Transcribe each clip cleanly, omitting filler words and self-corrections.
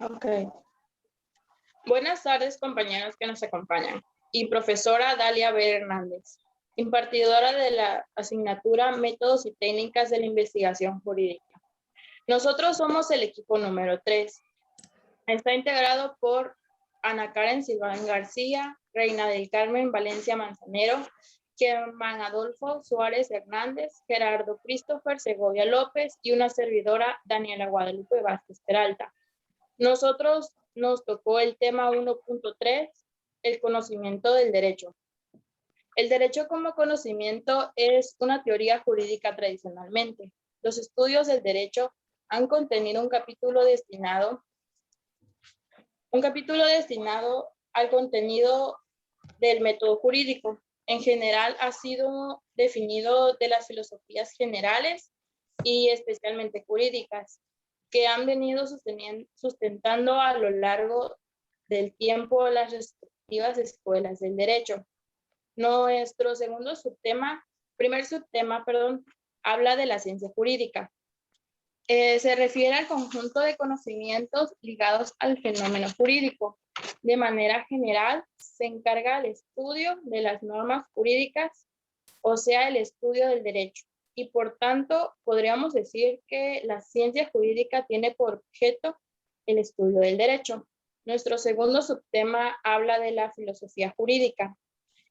Ok. Buenas tardes, compañeros que nos acompañan. Y profesora Dalia B. Hernández, impartidora de la asignatura Métodos y Técnicas de la Investigación Jurídica. Nosotros somos el equipo número 3. Está integrado por Ana Karen Silván García, Reina del Carmen Valencia Manzanero, Germán Adolfo Suárez Hernández, Gerardo Christopher Segovia López y una servidora, Daniela Guadalupe Vázquez Peralta. Nosotros nos tocó el tema 1.3, el conocimiento del derecho. El derecho como conocimiento es una teoría jurídica tradicionalmente. Los estudios del derecho han contenido un capítulo destinado al contenido del método jurídico. En general ha sido definido de las filosofías generales y especialmente jurídicas, que han venido sustentando a lo largo del tiempo las respectivas escuelas del derecho. Nuestro primer subtema, habla de la ciencia jurídica. Se refiere al conjunto de conocimientos ligados al fenómeno jurídico. De manera general, se encarga del estudio de las normas jurídicas, o sea, el estudio del derecho. Y por tanto, podríamos decir que la ciencia jurídica tiene por objeto el estudio del derecho. Nuestro segundo subtema habla de la filosofía jurídica.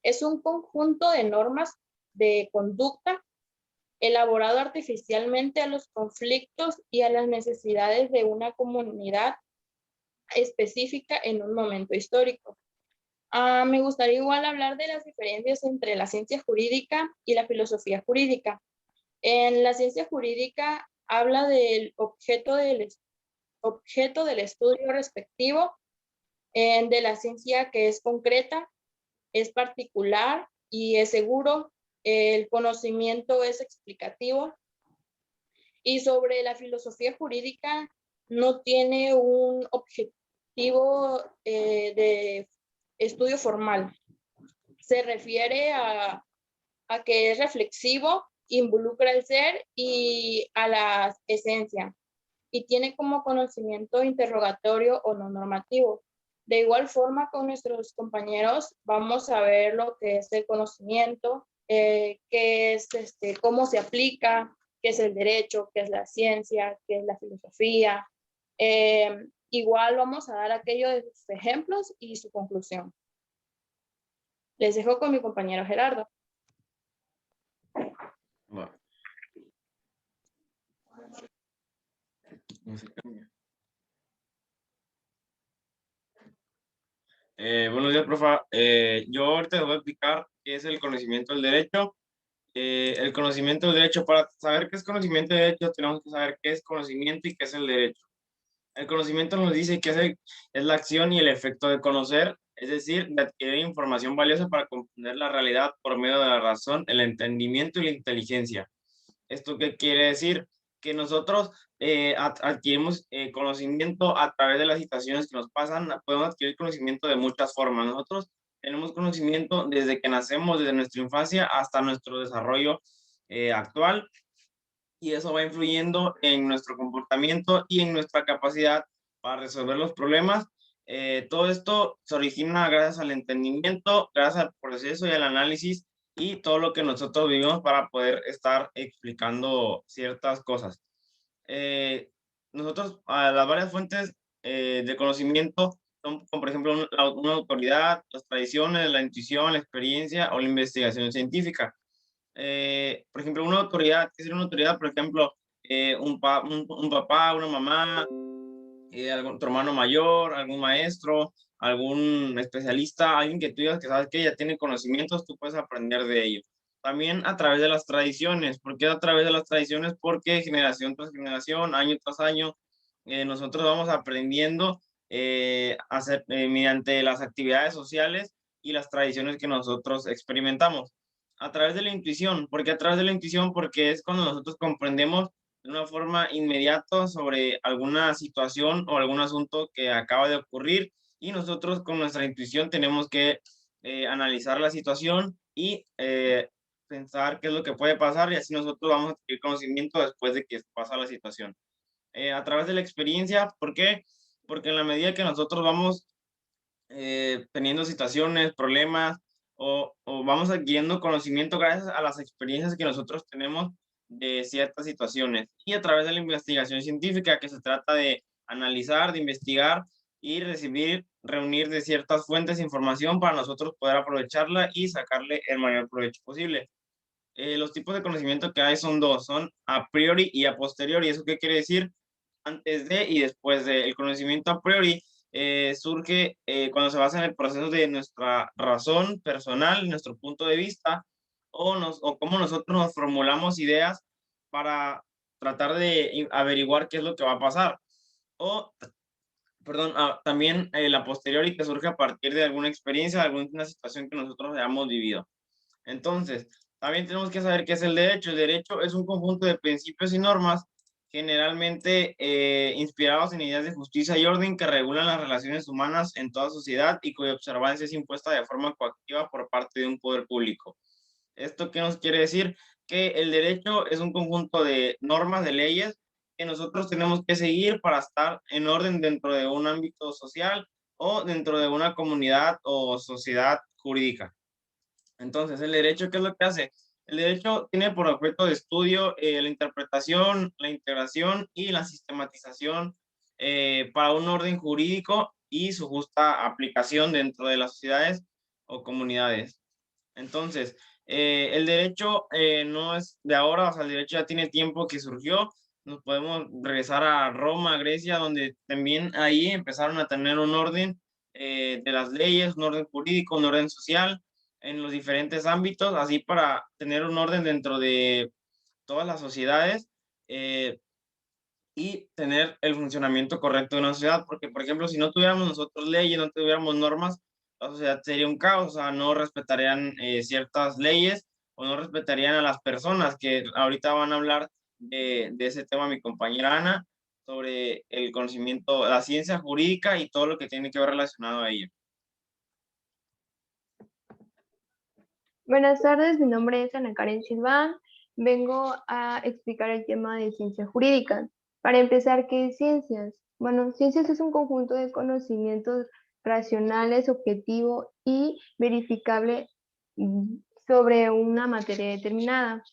Es un conjunto de normas de conducta elaborado artificialmente a los conflictos y a las necesidades de una comunidad específica en un momento histórico. Me gustaría igual hablar de las diferencias entre la ciencia jurídica y la filosofía jurídica. En la ciencia jurídica habla del objeto del estudio respectivo, de la ciencia que es concreta, es particular y es seguro, el conocimiento es explicativo. Y sobre la filosofía jurídica, no tiene un objetivo de estudio formal. Se refiere a que es reflexivo, involucra el ser y a la esencia, y tiene como conocimiento interrogatorio o no normativo. De igual forma, con nuestros compañeros vamos a ver lo que es el conocimiento, qué es, cómo se aplica, qué es el derecho, qué es la ciencia, qué es la filosofía. Igual vamos a dar aquello de sus ejemplos y su conclusión. Les dejo con mi compañero Gerardo. Bueno. No se cambia. Buenos días, profa. Yo ahorita les voy a explicar qué es el conocimiento del derecho. El conocimiento del derecho, para saber qué es conocimiento del derecho, tenemos que saber qué es conocimiento y qué es el derecho. El conocimiento nos dice que es la acción y el efecto de conocer, es decir, de adquirir información valiosa para comprender la realidad por medio de la razón, el entendimiento y la inteligencia. ¿Esto qué quiere decir? Que nosotros adquirimos conocimiento a través de las situaciones que nos pasan. Podemos adquirir conocimiento de muchas formas. Nosotros tenemos conocimiento desde que nacemos, desde nuestra infancia hasta nuestro desarrollo actual, y eso va influyendo en nuestro comportamiento y en nuestra capacidad para resolver los problemas. Todo esto se origina gracias al entendimiento, gracias al proceso y al análisis y todo lo que nosotros vivimos para poder estar explicando ciertas cosas. Nosotros, las varias fuentes de conocimiento son, como por ejemplo, una autoridad, las tradiciones, la intuición, la experiencia o la investigación científica. Por ejemplo, una autoridad, ¿qué sería una autoridad? Por ejemplo, un papá, una mamá, tu hermano mayor, algún maestro, algún especialista, alguien que tú digas que sabes que ya tiene conocimientos, tú puedes aprender de ellos. También a través de las tradiciones. ¿Por qué a través de las tradiciones? Porque generación tras generación, año tras año, nosotros vamos aprendiendo mediante las actividades sociales y las tradiciones que nosotros experimentamos. A través de la intuición. ¿Por qué a través de la intuición? Porque es cuando nosotros comprendemos de una forma inmediata sobre alguna situación o algún asunto que acaba de ocurrir, y nosotros con nuestra intuición tenemos que analizar la situación y pensar qué es lo que puede pasar, y así nosotros vamos a adquirir conocimiento después de que pasa la situación. A través de la experiencia. ¿Por qué? porque en la medida que nosotros vamos teniendo situaciones, problemas, o vamos adquiriendo conocimiento gracias a las experiencias que nosotros tenemos de ciertas situaciones. Y a través de la investigación científica, que se trata de analizar, de investigar y recibir, reunir de ciertas fuentes de información para nosotros poder aprovecharla y sacarle el mayor provecho posible. Los tipos de conocimiento que hay son dos, son a priori y a posteriori. ¿Eso qué quiere decir? Antes de y después de. El conocimiento a priori surge cuando se basa en el proceso de nuestra razón personal, nuestro punto de vista, o cómo nosotros nos formulamos ideas para tratar de averiguar qué es lo que va a pasar. O, perdón, también la posteriori, que surge a partir de alguna experiencia, de alguna situación que nosotros hayamos vivido. Entonces, también tenemos que saber qué es el derecho. El derecho es un conjunto de principios y normas generalmente inspirados en ideas de justicia y orden que regulan las relaciones humanas en toda sociedad y cuya observancia es impuesta de forma coactiva por parte de un poder público. ¿Esto qué nos quiere decir? Que el derecho es un conjunto de normas, de leyes que nosotros tenemos que seguir para estar en orden dentro de un ámbito social o dentro de una comunidad o sociedad jurídica. Entonces, el derecho, ¿qué es lo que hace? El derecho tiene por objeto de estudio la interpretación, la integración y la sistematización para un orden jurídico y su justa aplicación dentro de las sociedades o comunidades. Entonces, el derecho no es de ahora, o sea, el derecho ya tiene tiempo que surgió. Nos podemos regresar a Roma, Grecia, donde también ahí empezaron a tener un orden de las leyes, un orden jurídico, un orden social en los diferentes ámbitos, así para tener un orden dentro de todas las sociedades y tener el funcionamiento correcto de una sociedad, porque por ejemplo, si no tuviéramos nosotros leyes, no tuviéramos normas, la sociedad sería un caos, o sea, no respetarían ciertas leyes o no respetarían a las personas, que ahorita van a hablar de ese tema mi compañera Ana, sobre el conocimiento, la ciencia jurídica y todo lo que tiene que ver relacionado a ello. Buenas tardes, mi nombre es Ana Karen Silván. Vengo a explicar el tema de ciencias jurídicas. Para empezar, ¿qué es ciencias? Bueno, ciencias es un conjunto de conocimientos racionales, objetivo y verificable sobre una materia determinada,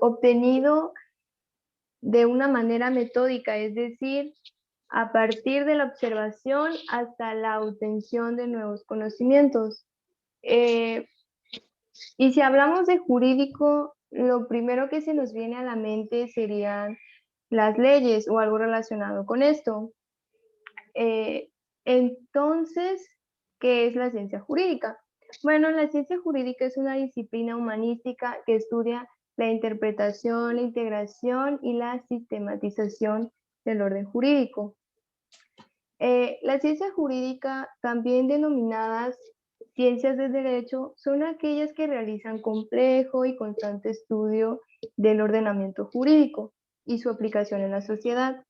obtenido de una manera metódica, es decir, a partir de la observación hasta la obtención de nuevos conocimientos. Y si hablamos de jurídico, lo primero que se nos viene a la mente serían las leyes o algo relacionado con esto. Entonces, ¿qué es la ciencia jurídica? Bueno, la ciencia jurídica es una disciplina humanística que estudia la interpretación, la integración y la sistematización del orden jurídico. La ciencia jurídica, también denominadas ciencias del derecho, son aquellas que realizan complejo y constante estudio del ordenamiento jurídico y su aplicación en la sociedad.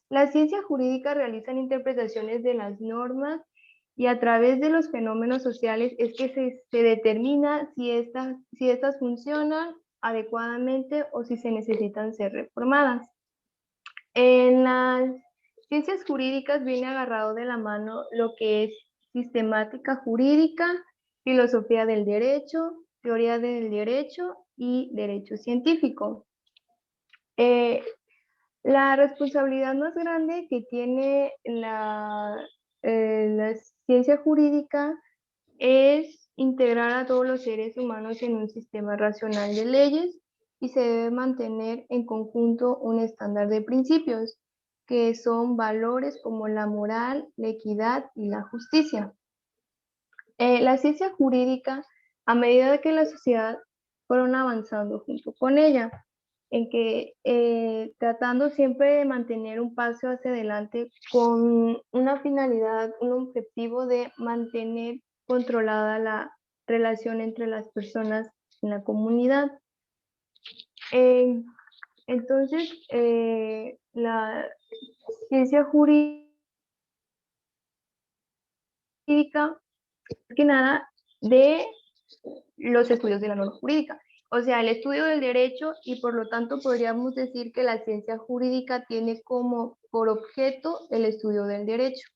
La ciencia jurídica realizan interpretaciones de las normas y a través de los fenómenos sociales es que se determina si estas funcionan adecuadamente o si se necesitan ser reformadas. En las ciencias jurídicas viene agarrado de la mano lo que es sistemática jurídica, filosofía del derecho, teoría del derecho y derecho científico. La responsabilidad más grande que tiene la ciencia jurídica es integrar a todos los seres humanos en un sistema racional de leyes y se debe mantener en conjunto un estándar de principios, que son valores como la moral, la equidad y la justicia. La ciencia jurídica, a medida que la sociedad fueron avanzando junto con ella, en que tratando siempre de mantener un paso hacia adelante con una finalidad, un objetivo de mantener controlada la relación entre las personas en la comunidad. Entonces, la ciencia jurídica, más que nada, de los estudios de la norma jurídica. O sea, el estudio del derecho, y por lo tanto podríamos decir que la ciencia jurídica tiene como por objeto el estudio del derecho.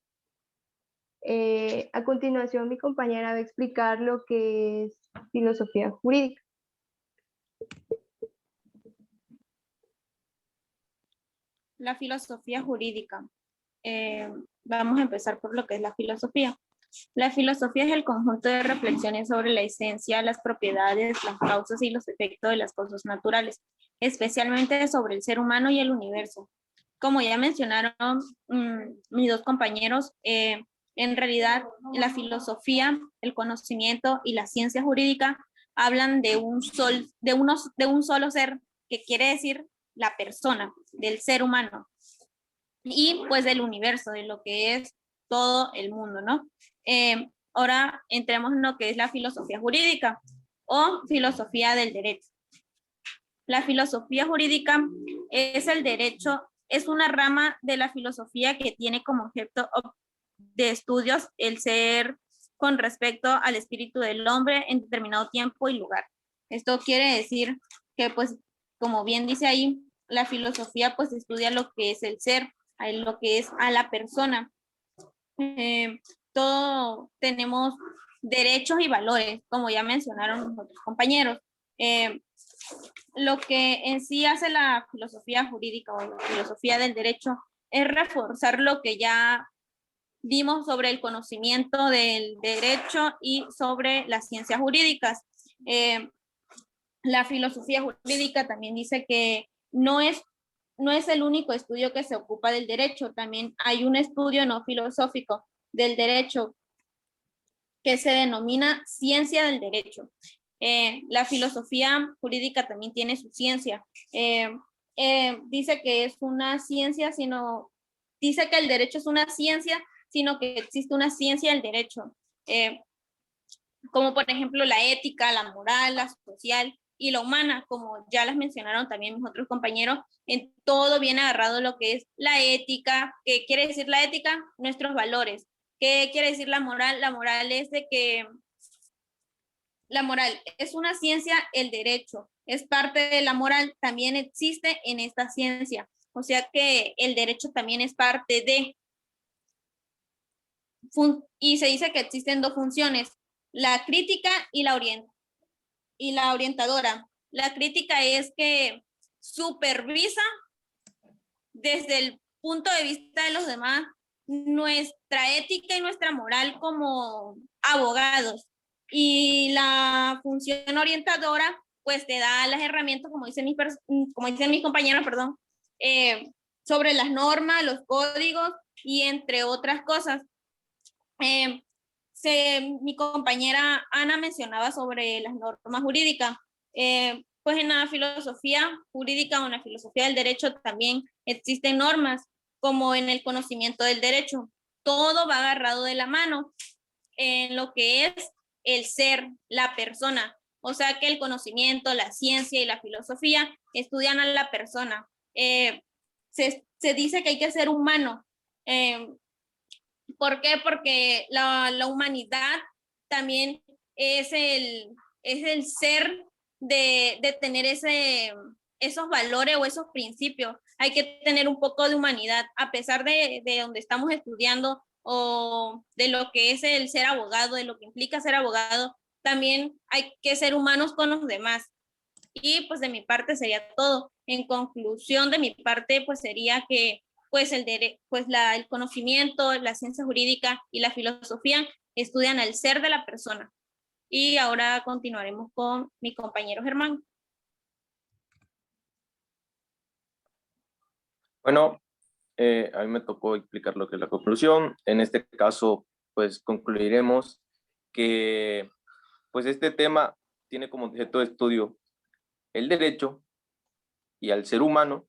A continuación, mi compañera va a explicar lo que es filosofía jurídica. La filosofía jurídica. Vamos a empezar por lo que es la filosofía. La filosofía es el conjunto de reflexiones sobre la esencia, las propiedades, las causas y los efectos de las cosas naturales, especialmente sobre el ser humano y el universo. Como ya mencionaron mis dos compañeros, en realidad la filosofía, el conocimiento y la ciencia jurídica hablan de un solo ser, que quiere decir la persona, del ser humano, y pues del universo, de lo que es todo el mundo, ¿no? Ahora entremos en lo que es la filosofía jurídica o filosofía del derecho. La filosofía jurídica es el derecho, es una rama de la filosofía que tiene como objeto de estudios el ser con respecto al espíritu del hombre en determinado tiempo y lugar. Esto quiere decir que, pues, como bien dice ahí, la filosofía pues estudia lo que es el ser, lo que es a la persona. Todo tenemos derechos y valores, como ya mencionaron los otros compañeros. Lo que en sí hace la filosofía jurídica o la filosofía del derecho es reforzar lo que ya vimos sobre el conocimiento del derecho y sobre las ciencias jurídicas. La filosofía jurídica también dice que no es el único estudio que se ocupa del derecho, también hay un estudio no filosófico del derecho que se denomina ciencia del derecho. La filosofía jurídica también tiene su ciencia. Dice que es una ciencia, dice que el derecho es una ciencia, sino que existe una ciencia del derecho, como por ejemplo la ética, la moral, la social y la humana, como ya las mencionaron también mis otros compañeros. En todo viene agarrado lo que es la ética. ¿Qué quiere decir la ética? Nuestros valores. ¿Qué quiere decir la moral? La moral es de que la moral es una ciencia, el derecho es parte de la moral, también existe en esta ciencia. O sea que el derecho también es parte de, y se dice que existen dos funciones, la crítica y la orientadora. La crítica es que supervisa desde el punto de vista de los demás nuestra ética y nuestra moral como abogados. Y la función orientadora, pues te da las herramientas, como dicen mis compañeros, perdón, sobre las normas, los códigos y entre otras cosas. Mi compañera Ana mencionaba sobre las normas jurídicas. Pues en la filosofía jurídica o en la filosofía del derecho también existen normas, como en el conocimiento del derecho. Todo va agarrado de la mano en lo que es el ser, la persona. O sea que el conocimiento, la ciencia y la filosofía estudian a la persona. Se dice que hay que ser humano. ¿Por qué? Porque la humanidad también es el ser de tener esos valores o esos principios. Hay que tener un poco de humanidad, a pesar de donde estamos estudiando o de lo que es el ser abogado, de lo que implica ser abogado, también hay que ser humanos con los demás. Y pues de mi parte sería todo. En conclusión de mi parte, pues sería que pues el conocimiento, la ciencia jurídica y la filosofía estudian al ser de la persona. Y ahora continuaremos con mi compañero Germán. Bueno, a mí me tocó explicar lo que es la conclusión. En este caso, pues concluiremos que pues este tema tiene como objeto de estudio el derecho y al ser humano,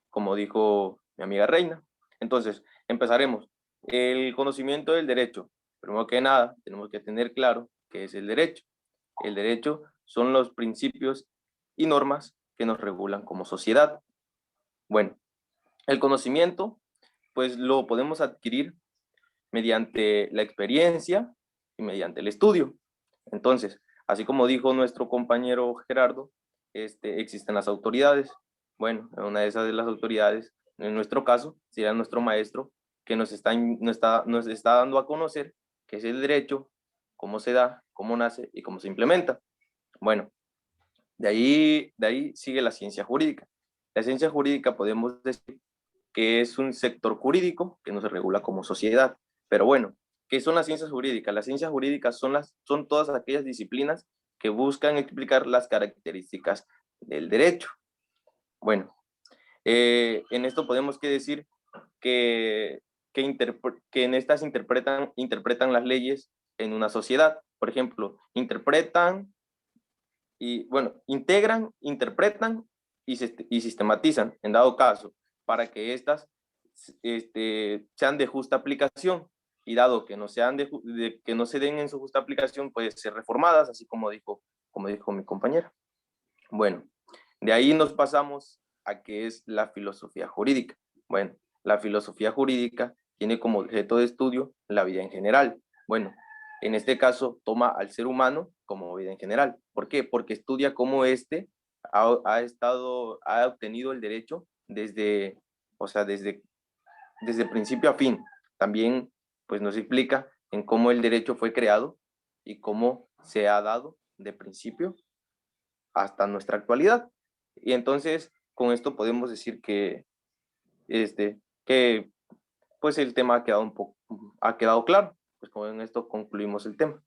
como dijo mi amiga Reina. Entonces, empezaremos. El conocimiento del derecho. Primero que nada, tenemos que tener claro qué es el derecho. El derecho son los principios y normas que nos regulan como sociedad. Bueno, el conocimiento, pues lo podemos adquirir mediante la experiencia y mediante el estudio. Entonces, Así como dijo nuestro compañero Gerardo, existen las autoridades. Bueno, una de esas de las autoridades, en nuestro caso, sería nuestro maestro, que nos está dando a conocer qué es el derecho, cómo se da, cómo nace y cómo se implementa. Bueno, de ahí sigue la ciencia jurídica. La ciencia jurídica podemos decir que es un sector jurídico que nos regula como sociedad. Pero bueno, ¿qué son las ciencias jurídicas? Las ciencias jurídicas son todas aquellas disciplinas que buscan explicar las características del derecho. Bueno, en esto podemos decir que en estas interpretan las leyes en una sociedad. Por ejemplo, interpretan y, bueno, integran, interpretan y sistematizan, en dado caso, para que éstas sean de justa aplicación, y dado que no que no se den en su justa aplicación, pueden ser reformadas, así como dijo mi compañera. Bueno, de ahí nos pasamos a qué es la filosofía jurídica. Bueno, la filosofía jurídica tiene como objeto de estudio la vida en general. Bueno, en este caso toma al ser humano como vida en general. ¿Por qué? Porque estudia cómo ha obtenido el derecho desde principio a fin. También pues nos explica en cómo el derecho fue creado y cómo se ha dado de principio hasta nuestra actualidad. Y entonces con esto podemos decir que pues el tema ha quedado claro. Pues con esto concluimos el tema.